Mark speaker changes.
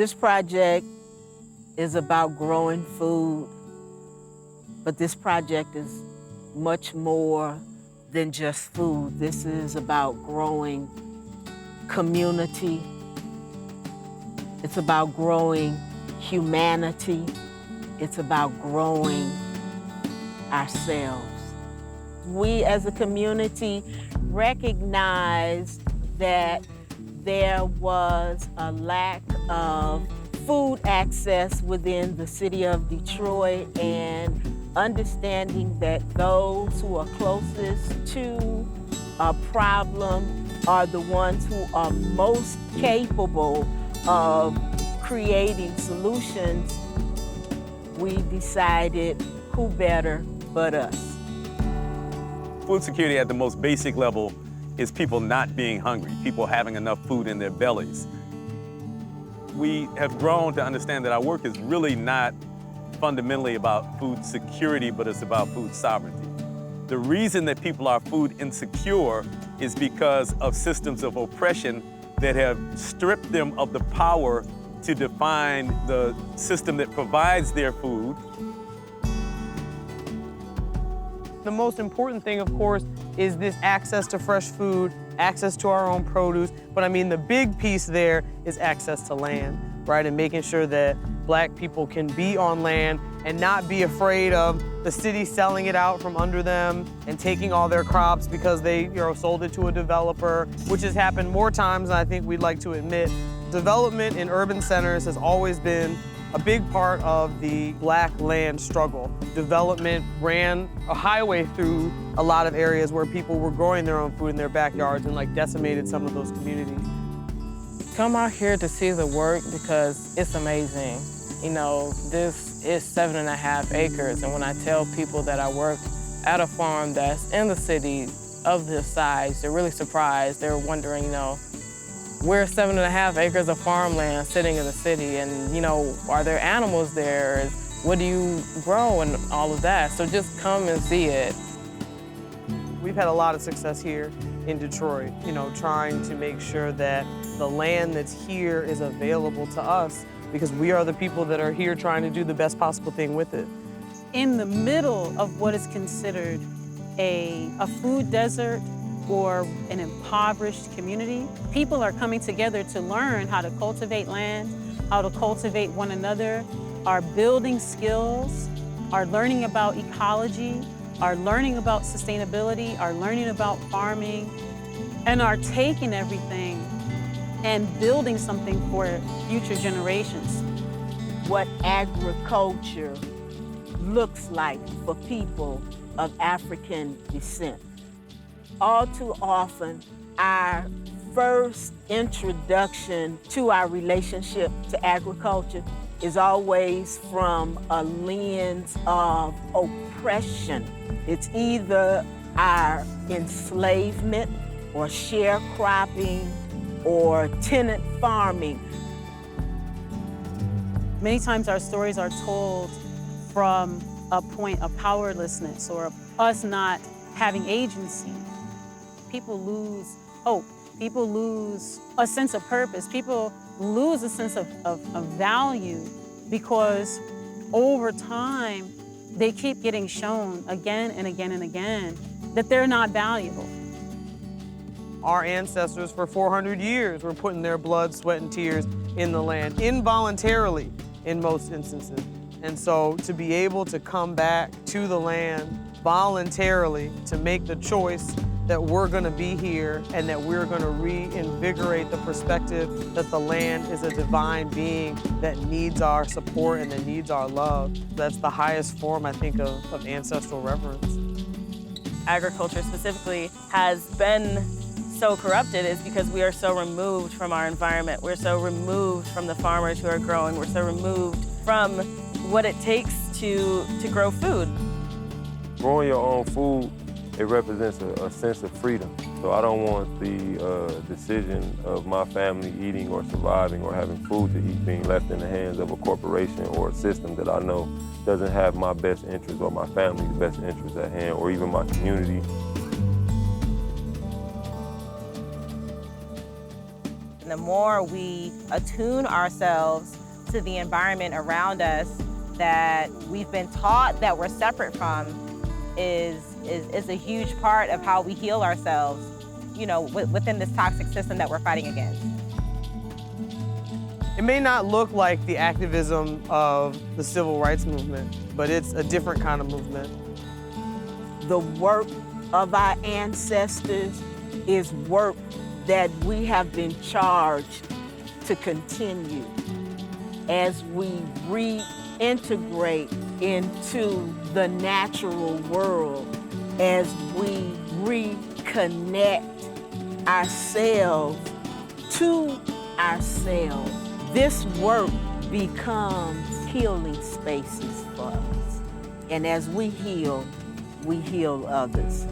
Speaker 1: This project is about growing food, but this project is much more than just food. This is about growing community. It's about growing humanity. It's about growing ourselves. We as a community recognized that there was a lack of food access within the city of Detroit, and understanding that those who are closest to a problem are the ones who are most capable of creating solutions, we decided who better but us.
Speaker 2: Food security at the most basic level is people not being hungry, people having enough food in their bellies. We have grown to understand that our work is really not fundamentally about food security, but it's about food sovereignty. The reason that people are food insecure is because of systems of oppression that have stripped them of the power to define the system that provides their food.
Speaker 3: The most important thing, of course, is this access to fresh food, access to our own produce. But I mean, the big piece there is access to land, right? And making sure that Black people can be on land and not be afraid of the city selling it out from under them and taking all their crops because they, sold it to a developer, which has happened more times than I think we'd like to admit. Development in urban centers has always been a big part of the Black land struggle. Development ran a highway through a lot of areas where people were growing their own food in their backyards and decimated some of those communities.
Speaker 4: Come out here to see the work because it's amazing. This is 7.5 acres, and when I tell people that I work at a farm that's in the city of this size, they're really surprised. They're wondering, we're 7.5 acres of farmland sitting in the city, and are there animals there? What do you grow and all of that? So just come and see it.
Speaker 3: We've had a lot of success here in Detroit, trying to make sure that the land that's here is available to us because we are the people that are here trying to do the best possible thing with it.
Speaker 5: In the middle of what is considered a food desert or an impoverished community, people are coming together to learn how to cultivate land, how to cultivate one another, are building skills, are learning about ecology, are learning about sustainability, are learning about farming, and are taking everything and building something for future generations.
Speaker 1: What agriculture looks like for people of African descent. All too often, our first introduction to our relationship to agriculture is always from a lens of oppression. It's either our enslavement or sharecropping or tenant farming.
Speaker 5: Many times our stories are told from a point of powerlessness or us not having agency. People lose hope. People lose a sense of purpose. People lose a sense of value because over time, they keep getting shown again and again and again that they're not valuable.
Speaker 3: Our ancestors for 400 years were putting their blood, sweat, and tears in the land, involuntarily in most instances. And so to be able to come back to the land voluntarily, to make the choice that we're gonna be here and that we're gonna reinvigorate the perspective that the land is a divine being that needs our support and that needs our love. That's the highest form, I think, of ancestral reverence.
Speaker 6: Agriculture specifically has been so corrupted is because we are so removed from our environment. We're so removed from the farmers who are growing. We're so removed from what it takes to grow food.
Speaker 7: Growing your own food, it represents a sense of freedom. So I don't want the decision of my family eating or surviving or having food to eat being left in the hands of a corporation or a system that I know doesn't have my best interest or my family's best interest at hand or even my community.
Speaker 8: And the more we attune ourselves to the environment around us that we've been taught that we're separate from is a huge part of how we heal ourselves, you know, within this toxic system that we're fighting against.
Speaker 3: It may not look like the activism of the civil rights movement, but it's a different kind of movement.
Speaker 1: The work of our ancestors is work that we have been charged to continue as we reintegrate into the natural world, as we reconnect ourselves to ourselves. This work becomes healing spaces for us. And as we heal others.